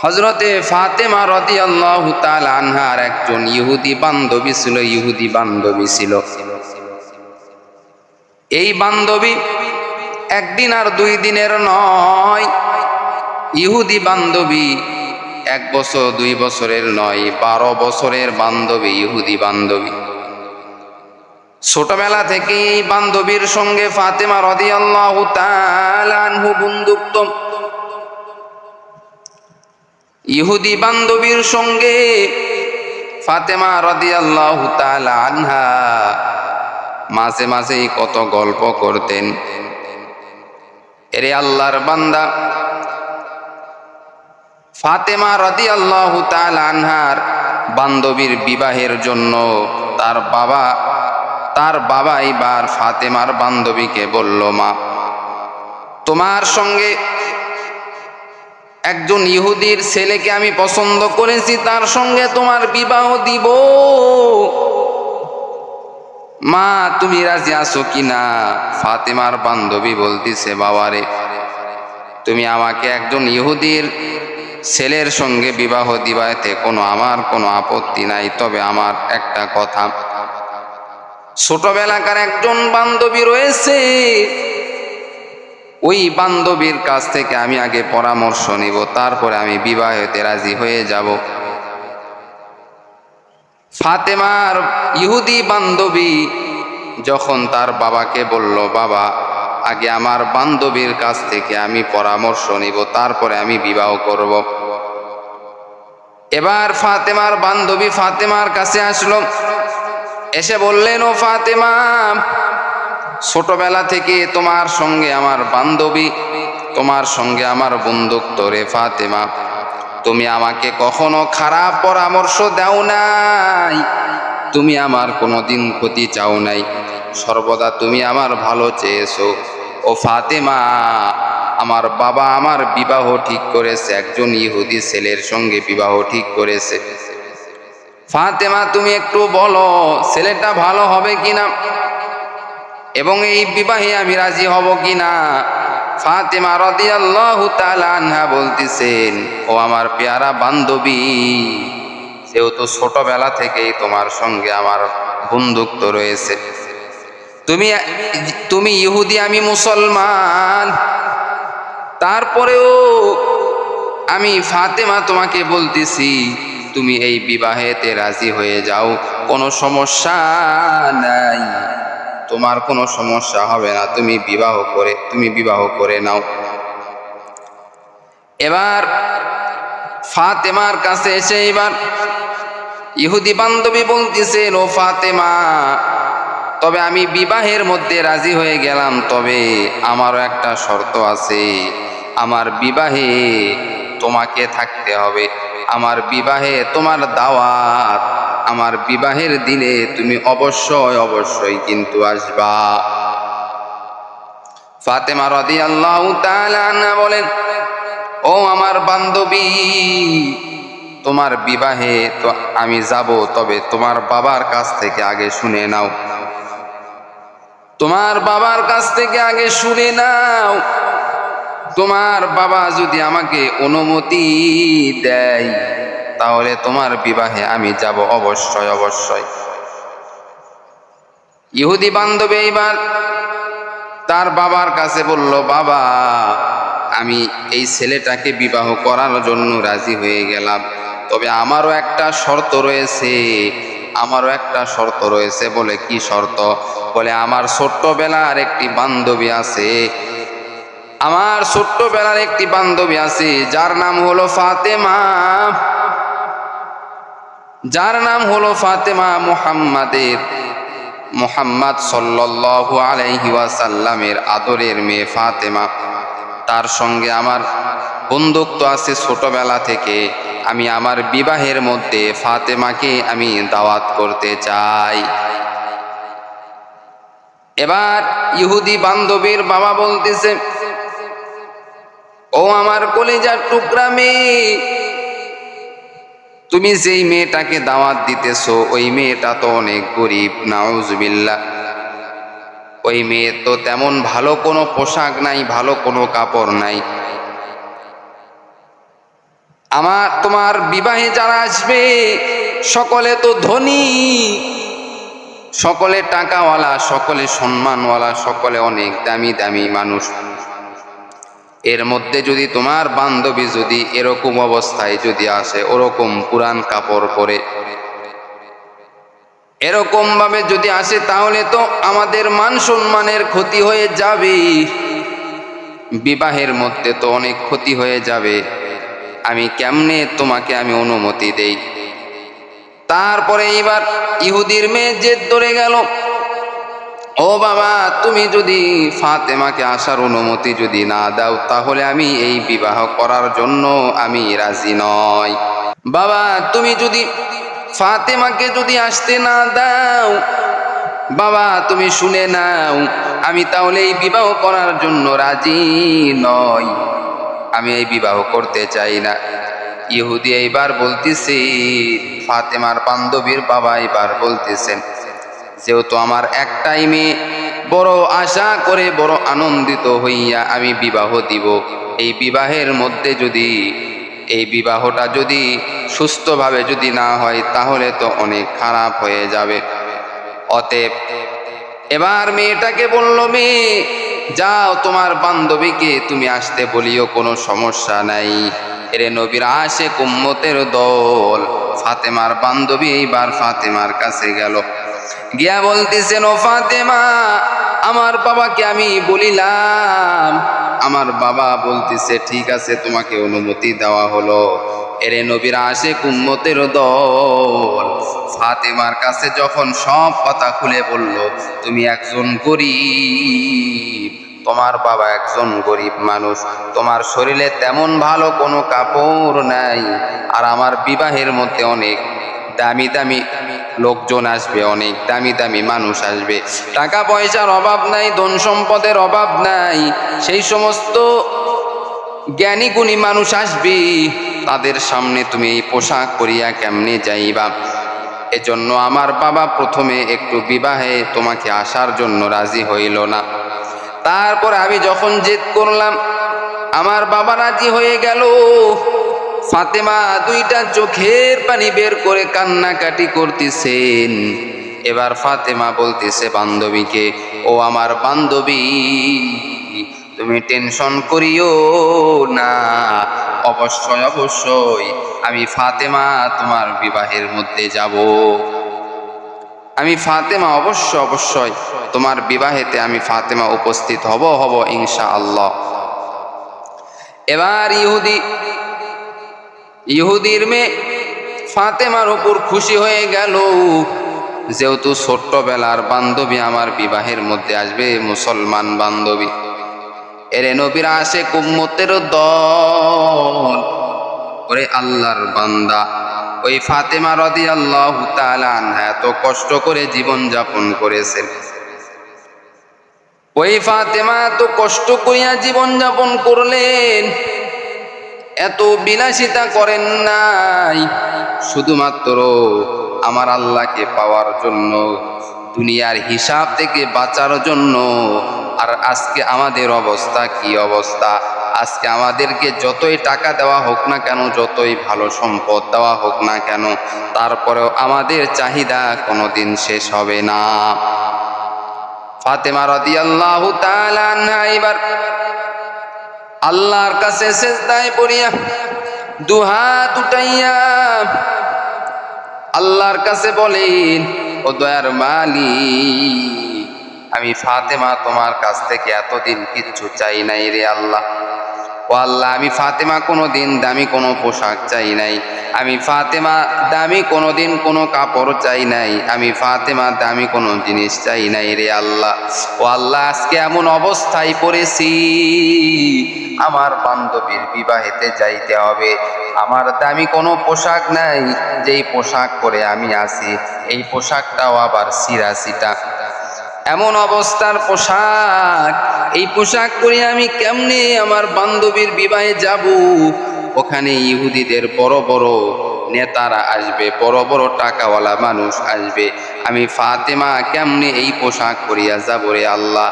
হযরতে ফাতেমা রাদিয়াল্লাহু তাআলা আনহার একজন ইহুদি বান্ধবী ছিল। এই বান্ধবী একদিন আর 2 দিনের নয়, ইহুদি বান্ধবী 1 বছর 2 বছরের নয়, 12 বছরের বান্ধবী, ইহুদি বান্ধবী। ছোটবেলা থেকে এই বান্ধবীর সঙ্গে ফাতেমা রাদিয়াল্লাহু তাআলা আনহু বন্ধুত্ব। ইহুদি বান্ধবীর সঙ্গে ফাতেমা রাদিয়াল্লাহু তাআলা আনহা মাঝে মাঝেই কত গল্প করতেন। এরে আল্লাহর বান্দা, ফাতেমা রাদিয়াল্লাহু তাআলা আনহার বান্ধবীর বিবাহের জন্য তার বাবা এবার ফাতেমার বান্ধবীকে বলল, মা, তোমার সঙ্গে একজন ইহুদির ছেলেকে আমি পছন্দ করেছি, তার সঙ্গে তোমার বিবাহ দিব। মা, তুমি রাজি আছো কিনা? ফাতেমার বান্ধবী বলতিছে, বাবারে, তুমি আমাকে একজন ইহুদির ছেলের সঙ্গে বিবাহ দিবা, এতে আমার কোনো আপত্তি নাই, তবে আমার একটা কথা, ছোটবেলাকার একজন বান্ধবী রয়েছে, ওই বান্ধবীর কাছ থেকে আমি আগে পরামর্শ নিব, তারপরে আমি বিবাহেতে রাজি হয়ে যাব। ফাতেমার ইহুদি বান্ধবী যখন তার বাবাকে বলল, বাবা, আগে আমার বান্ধবীর কাছ থেকে আমি পরামর্শ নিব, তারপরে আমি বিবাহ করব। এবার ফাতেমার বান্ধবী ফাতেমার কাছে আসলো, এসে বললেন, ও ফাতেমা, ছোটবেলা থেকে তোমার সঙ্গে আমার বান্ধবী, তোমার সঙ্গে আমার বন্ধুত্ব রে ফাতেমা, তুমি আমাকে কখনো খারাপ পরামর্শ দাও নাই, তুমি আমার কোনোদিন ক্ষতি চাও নাই, সর্বদা তুমি আমার ভালো চেয়েছো। ও ফাতেমা, আমার বাবা আমার বিবাহ ঠিক করেছে, একজন ইহুদি ছেলের সঙ্গে বিবাহ ঠিক করেছে। ফাতেমা, তুমি একটু বলো ছেলেটা ভালো হবে কিনা এবং এই বিবাহে আমি রাজি হব কিনা। ফাতেমা রাদিয়াল্লাহু তাআলা আনহা বলতেছেন, ও আমার পেয়ারা বান্ধবী, যেহেতু ছোটবেলা থেকেই তোমার সঙ্গে আমার বন্ধুত্ব রয়েছে, তুমি ইহুদি, আমি মুসলমান, তারপরেও আমি ফাতেমা তোমাকে বলতেছি, তুমি এই বিবাহেতে রাজি হয়ে যাও, কোনো সমস্যা নাই, তোমার কোনো সমস্যা হবে না, তুমি বিবাহ করে নাও। এবার ফাতেমার কাছে এসে এবার ইহুদি বান্ধবী বলতেছেন, ও ফাতেমা, তবে আমি বিবাহের মধ্যে রাজি হয়ে গেলাম, তবে আমারও একটা শর্ত আছে, আমার বিবাহে তোমাকে থাকতে হবে, আমার বিবাহে তোমার দাওয়াত, আমার বিবাহের দিনে তুমি অবশ্যই কিন্তু আসবা। ফাতেমা রাদিয়াল্লাহু তাআলা আনহা বলেন, ও আমার বান্ধবী, তোমার বিবাহে তো আমি যাব, তবে তোমার বাবার কাছ থেকে আগে শুনে নাও, তোমার বাবার কাছ থেকে আগে শুনে নাও, তোমার বাবা যদি আমাকে অনুমতি দেয়, তাহলে তোমার বিবাহে আমি যাব অবশ্যই। ইহুদি বান্ধবী এবার তার বাবার কাছে বলল, বাবা, আমি এই ছেলেটাকে বিবাহ করার জন্য রাজি হয়ে গেলাম, তবে আমারও একটা শর্ত রয়েছে। বলে, কি শর্ত? বলে, আমার ছোট্টবেলার একটি বান্ধবী আছে, যার নাম হলো ফাতেমা, মুহাম্মদ সাল্লাল্লাহু আলাইহি ওয়াসাল্লামের আদরের মেয়ে ফাতেমা, তার সঙ্গে আমার বন্ধুত্ব আছে ছোটবেলা থেকে, আমি আমার বিবাহের মধ্যে ফাতেমাকে আমি দাওয়াত করতে চাই। এবার ইহুদি বান্ধবীর বাবা বলতেছে, ও আমার কলিজার টুকরা মেয়ে, তুমি যেই মেয়েটাকে দাওয়াত দিতেছো, ওই মেয়েটা তো অনেক গরিব, নাউজুবিল্লাহ, ওই মেয়ে তো তেমন ভালো কোনো পোশাক নাই, ভালো কোনো কাপড় নাই, তোমার বিবাহে যারা আসবে সকলে তো ধনী, সকলে টাকাওয়ালা, সকলে সম্মানওয়ালা, সকলে অনেক দামি দামি মানুষ। এর মধ্যে যদি তোমার বান্ধবী যদি এরকম অবস্থায় যদি আসে, ওরকম পুরান কাপড় পরে এরকম ভাবে যদি আসে, তাহলে তো আমাদের মান সম্মানের ক্ষতি হয়ে যাবে, বিবাহের মধ্যে তো অনেক ক্ষতি হয়ে যাবে। আমি কেমনে তোমাকে আমি অনুমতি দেই? তারপরে এবার ইহুদির মেয়ে জেদ ধরে গেল, ও বাবা, তুমি যদি ফাতেমাকে আসার অনুমতি যদি না দাও, তাহলে আমি এই বিবাহ করার জন্য আমি রাজি নই। বাবা, তুমি যদি ফাতেমাকে যদি আসতে না দাও, বাবা তুমি শুনে নাও, আমি তাহলে এই বিবাহ করার জন্য রাজি নই, আমি এই বিবাহ করতে চাই না। ইহুদি এইবার বলতেছে, ফাতেমার বান্ধবীর বাবা এবার বলতেছেন, যেহেতু আমার একটাই মেয়ে, বড় আশা করে বড় আনন্দিত হইয়া আমি বিবাহ দিব, এই বিবাহের মধ্যে যদি এই বিবাহটা যদি সুস্থভাবে যদি না হয়, তাহলে তো অনেক খারাপ হয়ে যাবে। অতএব এবার মেয়েটাকে বলল, মেয়ে যাও, তোমার বান্ধবীকে তুমি আসতে বলিও, কোনো সমস্যা নাই। এরে নবীর আশিক উম্মতের দল ফাতেমার বান্ধবী এইবার ফাতেমার কাছে গেল, গিয়া বলতেছেন, ও ফাতেমা, আমার বাবাকে আমি বলিলাম, আমার বাবা বলতেছে ঠিক আছে, তোমাকে অনুমতি দেওয়া হলো। এরে নবীর আশিক উম্মতের দল ফাতেমার কাছে যখন সব কথা খুলে বলল, তুমি একজন গরিব, তোমার বাবা একজন গরিব মানুষ, তোমার শরীরে তেমন ভালো কোনো কাপড় নাই, আর আমার বিবাহের মধ্যে অনেক দামি দামি লোকজন আসবে, অনেক দামি দামি মানুষ আসবে, টাকা পয়সার অভাব নাই, ধন সম্পদের অভাব নাই, সেই সমস্ত জ্ঞানী গুণী মানুষ আসবে, তাদের সামনে তুমি এই পোশাক পরিয়া কেমনে যাইবা? এজন্য আমার বাবা প্রথমে একটু বিবাহে তোমাকে আসার জন্য রাজি হইল না। তারপর আমি যখন জেদ করলাম, আমার বাবা রাজি হয়ে গেল। ফাতেমা দুইটা চোখের পানি বের করে কান্নাকাটি করতেছেন। এবার ফাতেমা বলতেছে বান্ধবীকে, ও আমার বান্ধবী, তুমি টেনশন করিও না, অবশ্যই অবশ্যই আমি ফাতেমা তোমার বিবাহের মধ্যে যাব, আমি ফাতেমা অবশ্যই তোমার বিবাহেতে আমি ফাতেমা উপস্থিত হব ইনশাআল্লাহ। এবার ইহুদির মেয়ে ফাতেমার উপর খুশি হয়ে গেল, যেহেতু ছোট্টবেলার বান্ধবী আমার বিবাহের মধ্যে আসবে, মুসলমান বান্ধবী। এরে নবীর আশিক উম্মতের দল, ওরে আল্লাহর বান্দা, ওই ফাতেমা রাদিয়াল্লাহু তাআলা আনহা এত কষ্ট করে জীবন যাপন করেছেন, ওই ফাতেমা এত কষ্ট করিয়া জীবন যাপন করলেন, এত বিলাসিতা করেন নাই, শুধুমাত্র আমার আল্লাহকে পাওয়ার জন্য, দুনিয়ার হিসাব থেকে বাঁচার জন্য। আর আজকে আমাদের অবস্থা কি অবস্থা? আজকে আমাদেরকে যতই টাকা দেওয়া হোক না কেন, যতই ভালো সম্পদ দেওয়া হোক না কেন, তারপরেও আমাদের চাহিদা কোনোদিন শেষ হবে না। ফাতেমা রাদিয়াল্লাহু তাআলা আনহা এবার আল্লাহর কাছে সিজদায় পড়িয়া দুহাত উঠাইয়া আল্লাহর কাছে বলেন, ও দয়ার মালিক, আমি ফাতেমা তোমার কাছ থেকে এতদিন কিচ্ছু চাই নাই রে আল্লাহ। ও আল্লাহ, আমি ফাতেমা কোনোদিন দামি কোনো পোশাক চাই নাই, আমি ফাতেমা দামি কোনোদিন কোনো কাপড় চাই নাই, আমি ফাতেমা দামি কোনো জিনিস চাই নাই রে আল্লাহ। ও আল্লাহ, আজকে এমন অবস্থায় পড়েছি, আমার বান্ধবীর বিবাহেতে যাইতে হবে, আমার দামি কোনো পোশাক নাই, যেই পোশাক পরে আমি আছি এই পোশাকটাও আবার ছিঁড়া ছিটা, এমন অবস্থার পোশাক, এই পোশাক পরে আমি কেমনে আমার বান্ধবীর বিবাহে যাব? ওখানে ইহুদিদের বড় বড় নেতারা আসবে, বড় বড় টাকাওয়ালা মানুষ আসবে, আমি ফাতেমা কেমনে এই পোশাক পরিয়া যাব রে আল্লাহ?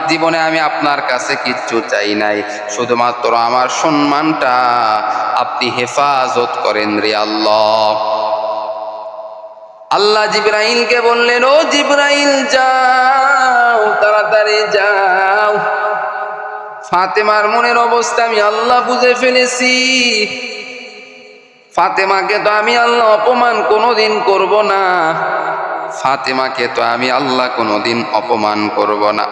জীবনে আমি আপনার কাছে কিচ্ছু চাই নাই, শুধুমাত্র আমার সম্মানটা আপনি হেফাজত করেন রে আল্লাহ। আল্লাহ জিবরাইলকে বললেন, ও জিবরাইল যাও, তাড়াতাড়ি যাও, ফাতেমার মনের অবস্থা আমি আল্লাহ বুঝে ফেলেছি। ফাতেমাকে তো আমি আল্লাহ অপমান কোনোদিন করব না, ফাতেমাকে তো আমি আল্লাহ কোনোদিন অপমান করব না।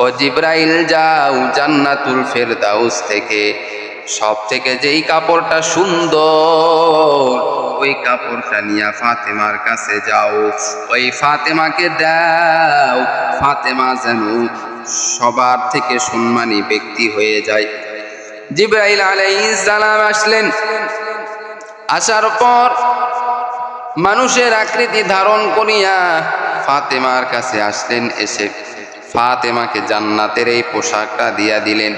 ও জিবরাইল যাও, জান্নাতুল ফেরদাউস থেকে সব থেকে যেই কাপড়টা সুন্দর ওই কাপড়টা নিয়ে ফাতেমার কাছে যাও, ওই ফাতেমাকে দাও, ফাতেমা যেন সবার থেকে সম্মানী ব্যক্তি হয়ে যায়। জিবরাইল আলাইহিস সালাম আসলেন, আসার পর মানুষের আকৃতি ধারণ করিয়া ফাতেমার কাছে আসলেন, এসে ফাতেমাকে জান্নাতের এই পোশাকটা দিয়া দিলেন।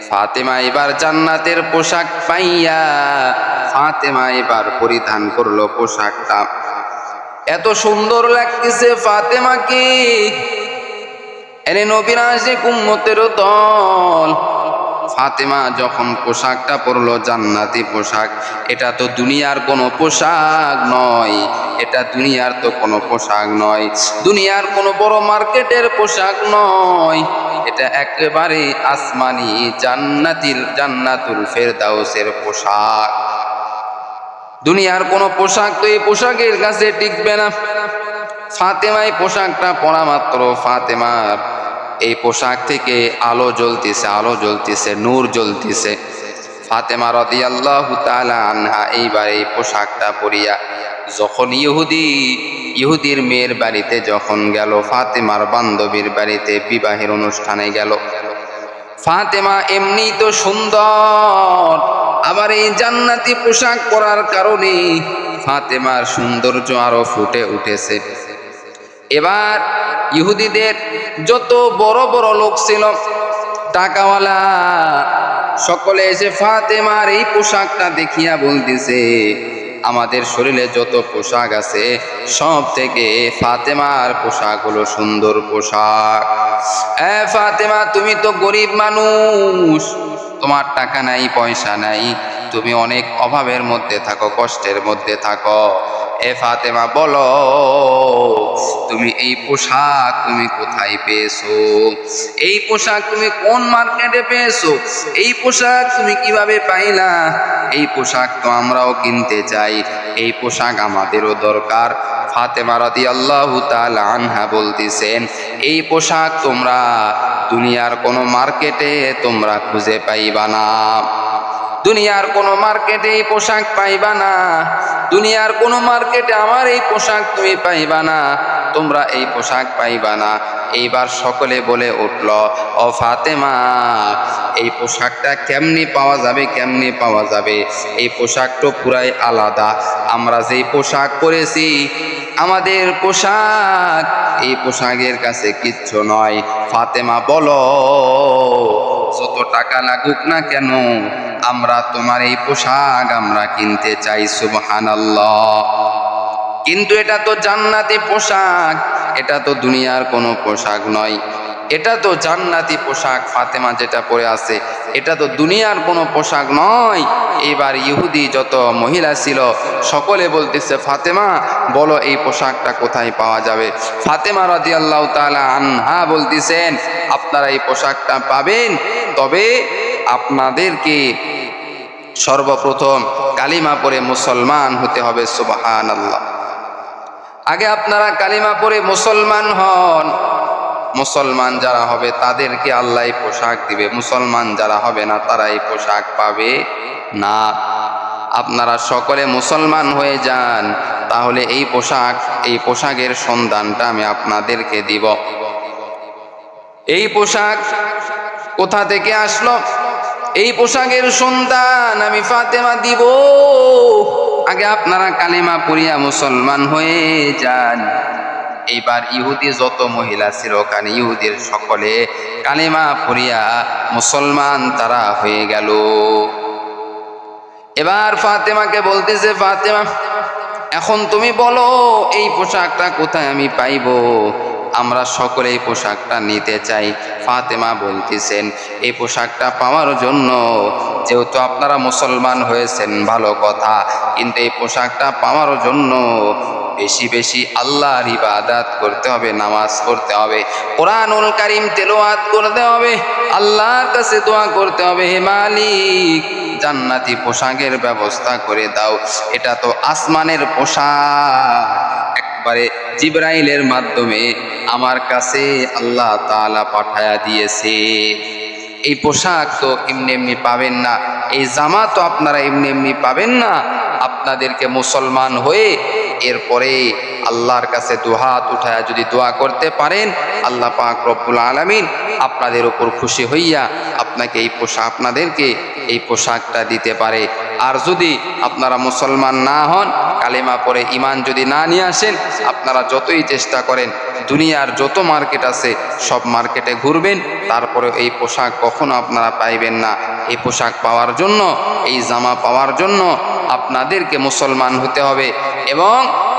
ফাতেমা এবার জান্নাতের পোশাক পাইয়া ফাতেমা এবার পরিধান করলো পোশাকটা। এত সুন্দর লাগতেছে ফাতেমাকে, এনে নবীর আশিক উম্মতের দল। ফাতেমা যখন পোশাকটা পরলো জান্নাতি পোশাক, এটা তো দুনিয়ার কোনো পোশাক নয়, এটা দুনিয়ার তো কোনো পোশাক নয়, দুনিয়ার কোনো বড় মার্কেটের পোশাক নয়, এটা একেবারে আসমানি জান্নাতুল ফেরদাউসের পোশাক। দুনিয়ার কোনো পোশাক তো এই পোশাকের কাছে টিকবে না। ফাতেমা এই পোশাকটা পরা মাত্র ফাতেমার এই পোশাক থেকে আলো জ্বলতেছে, নূর জ্বলতেছে। ফাতেমা রাদিয়াল্লাহু তাআলা আনহা এইবার এই পোশাকটা পরিয়া যখন ইহুদির মেয়ের বাড়িতে যখন গেল, ফাতেমার বান্ধবীর বাড়িতে বিবাহের অনুষ্ঠানে গেল, ফাতেমা এমনি তো সুন্দর, আবার এই জান্নাতি পোশাক পরার কারণে ফাতেমার সৌন্দর্য আরো ফুটে উঠেছে। এবার ইহুদিদের যত বড় বড় লোক ছিল, টাকাওয়ালা, সকলে এসে ফাতেমার এই পোশাকটা দেখিয়া বলতেছে, আমাদের শরীরে যত পোশাক আছে সব থেকে ফাতেমার পোশাক হলো সুন্দর পোশাক। ফাতেমা, তুমি তো গরিব মানুষ, তোমার টাকা নাই, পয়সা নাই, তুমি অনেক অভাবের মধ্যে থাকো, কষ্টের মধ্যে থাকো। এ ফাতেমা, বলো তুমি এই পোশাক তুমি কোথায় পেয়েছো? এই পোশাক তুমি কোন মার্কেটে পেয়েছো? এই পোশাক তুমি কিভাবে পাইলা? এই পোশাক তো আমরাও কিনতে চাই, এই পোশাক আমাদেরও দরকার। ফাতেমা রাদিয়াল্লাহু তাআলা আনহা বলতেছেন, এই পোশাক তোমরা দুনিয়ার কোনো মার্কেটে তোমরা খুঁজে পাইবা না, দুনিয়ার কোনো মার্কেটে এই পোশাক পাইবা না, দুনিয়ার কোনো মার্কেটে আমার এই পোশাক তুমি পাইবা না, তোমরা এই পোশাক পাইবা না। এইবার সকলে বলে উঠল, ও ফাতেমা, এই পোশাকটা কেমনি পাওয়া যাবে? এই পোশাকটা পুরাই আলাদা, আমরা যেই পোশাক পরেছি আমাদের পোশাক এই পোশাকের কাছে কিচ্ছু নয়। ফাতেমা, বলো যত টাকা লাগুক না কেন আমরা তোমার এই পোশাক আমরা কিনতে চাই। সুবহানাল্লাহ। কিন্তু এটা তো জান্নাতি পোশাক, এটা তো দুনিয়ার কোনো পোশাক নয়, এটা তো জান্নাতি পোশাক। ফাতেমা যেটা পরে আছে এটা তো দুনিয়ার কোনো পোশাক নয়। এবার ইহুদি যত মহিলা ছিল সকলে বলতেছে, ফাতেমা বলো এই পোশাকটা কোথায় পাওয়া যাবে? ফাতেমা রাদিয়াল্লাহু তাআলা আনহা বলতেছেন, আপনারা এই পোশাকটা পাবেন, তবে আপনাদেরকে সর্বপ্রথম কালিমা পড়ে মুসলমান হতে হবে। সুবহানাল্লাহ। আগে আপনারা কালিমা পড়ে মুসলমান হন, মুসলমান যারা হবে তাদেরকে আল্লাহ এই পোশাক দিবে, মুসলমান যারা হবে না তারা এই পোশাক পাবে না। আপনারা সকলে মুসলমান হয়ে যান, তাহলে এই পোশাকের সন্ধানটা আমি আপনাদেরকে দিব। এই পোশাক কোথা থেকে আসলো? এই পোশাকের সন্ধান আমি ফাতেমা দিব। আগে আপনারা কালিমা পড়িয়া মুসলমান হয়ে যান। এইবার ইহুদি যত মহিলা ছিল ওখানে ইহুদির সকলে কালিমা পড়িয়া মুসলমান তারা হয়ে গেল। এবার ফাতেমাকে বলতেছে, ফাতেমা এখন তুমি বলো এই পোশাকটা কোথায় আমি পাইবো? আমরা সকলে এই পোশাকটা নিতে চাই। ফাতেমা বলতেছেন, এই পোশাকটা পাওয়ার জন্য যেহেতু আপনারা মুসলমান হয়েছেন ভালো কথা, কিন্তু এই পোশাকটা পাওয়ার জন্য বেশি বেশি আল্লাহর ইবাদত করতে হবে, নামাজ পড়তে হবে, কোরআনুল কারীম তেলাওয়াত করতে হবে, আল্লাহর কাছে দোয়া করতে হবে, হে মালিক জান্নাতি পোশাকের ব্যবস্থা করে দাও। এটা তো আসমানের পোশাক, একবারে জিবরাইলের মাধ্যমে আমার কাছে আল্লাহ তাআলা পাঠায়া দিয়েছে। এই পোশাক তো এমনি এমনি পাবেন না, এই জামা তো আপনারা এমনি এমনি পাবেন না। আপনাদেরকে মুসলমান হয়ে এরপরে আল্লাহর কাছে দুহাত উঠায়া যদি দোয়া করতে পারেন, আল্লাহ পাক রব্বুল আলামিন আপনাদের উপর খুশি হইয়া আপনাদেরকে এই পোশাকটা দিতে পারে। আর যদি আপনারা মুসলমান না হন, কালেমা পড়ে ঈমান যদি না নিয়ে আসেন, আপনারা যতই চেষ্টা করেন, দুনিয়ার যত মার্কেট আছে সব মার্কেটে ঘুরবেন, তারপরে এই পোশাক কখনো আপনারা পাইবেন না। এই পোশাক পাওয়ার জন্য, এই জামা পাওয়ার জন্য আপনাদেরকে মুসলমান হতে হবে এবং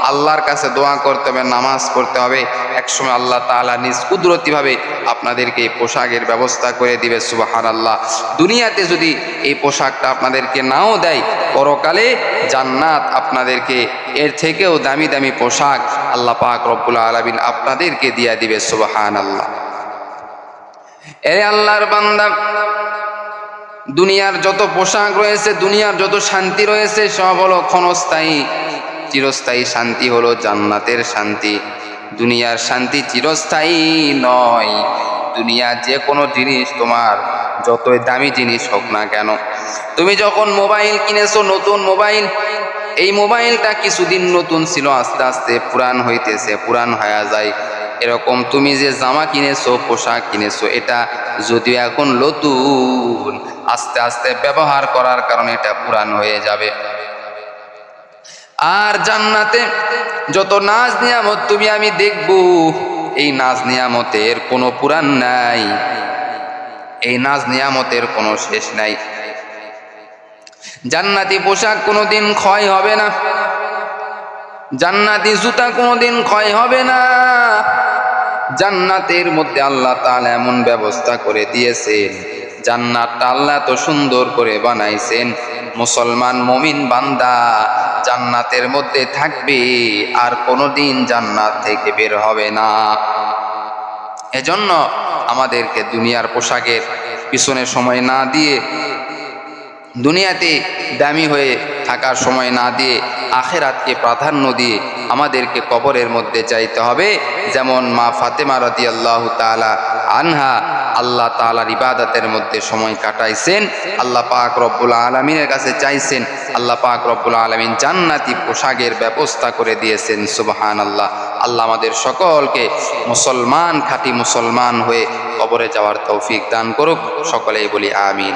আল্লাহর কাছে দোয়া করতে হবে, নামাজ পড়তে হবে। একসময় আল্লাহ তাআলা নিজ কুদরতিভাবে আপনাদেরকে এই পোশাকের ব্যবস্থা করে দিবে। সুবহানাল্লাহ। দুনিয়াতে যদি এই পোশাকটা আপনাদেরকে নাও দেয়, পরকালে জান্নাত আপনাদেরকে এর থেকেও দামি দামি পোশাক আল্লাহ পাক রব্বুল আলামিন আপনাদেরকে দিয়ে দিবে। সুবহানাল্লাহ। এ আল্লাহর বান্দা, দুনিয়ার যত পোশাক রয়েছে, দুনিয়ার যত শান্তি রয়েছে, সব হলো ক্ষণস্থায়ী। চিরস্থায়ী শান্তি হলো জান্নাতের শান্তি। দুনিয়ার শান্তি চিরস্থায়ী নয়। দুনিয়ার যে কোনো জিনিস, তোমার যতই দামি জিনিস হোক না কেন, তুমি যখন মোবাইল কিনেছো, নতুন মোবাইল, এই মোবাইলটা কিছুদিন নতুন ছিল, আস্তে আস্তে পুরান হইতেছে, পুরান হয়ে যায়। এরকম তুমি যে জামা কিনেছো, পোশাক কিনেছো, এটা যদিও এখন নতুন, আস্তে আস্তে ব্যবহার করার কারণে এটা পুরান হয়ে যাবে। আর জান্নাতে যত নাজ নিয়ামত তুমি আমি দেখব, এই নাজ নিয়ামতের কোনো পুরান নাই, এই নাজ নিয়ামতের কোনো শেষ নাই। জান্নাতি পোশাক কোনোদিন ক্ষয় হবে না, জান্নাতি জুতা কোনোদিন ক্ষয় হবে না। জান্নাতের মধ্যে আল্লাহ তাআলা এমন ব্যবস্থা করে দিয়েছেন, জান্নাতটা আল্লাহ তো সুন্দর করে বানাইছেন, মুসলমান মুমিন বান্দা জান্নাতের মধ্যে থাকবে, আর কোনোদিন জান্নাত থেকে বের হবে না। এজন্য আমাদেরকে দুনিয়ার পোশাকের পিছনে সময় না দিয়ে, দুনিয়াতে দামি হয়ে থাকার সময় না দিয়ে, আখিরাতকে প্রাধান্য দিয়ে আমাদেরকে কবরের মধ্যে যাইতে হবে। যেমন মা ফাতেমা রাদিয়াল্লাহু তাআলা আনহা আল্লাহ তাআলার ইবাদতের মধ্যে সময় কাটাইছেন, আল্লাহ পাক রব্বুল আলামিনের কাছে চাইছেন, আল্লাহ পাক রব্বুল আলামিন জান্নাতি পোশাকের ব্যবস্থা করে দিয়েছেন। সুবহানাল্লাহ। আল্লাহ আমাদের সকলকে মুসলমান, খাঁটি মুসলমান হয়ে কবরে যাওয়ার তৌফিক দান করুক। সকলেই বলি আমিন।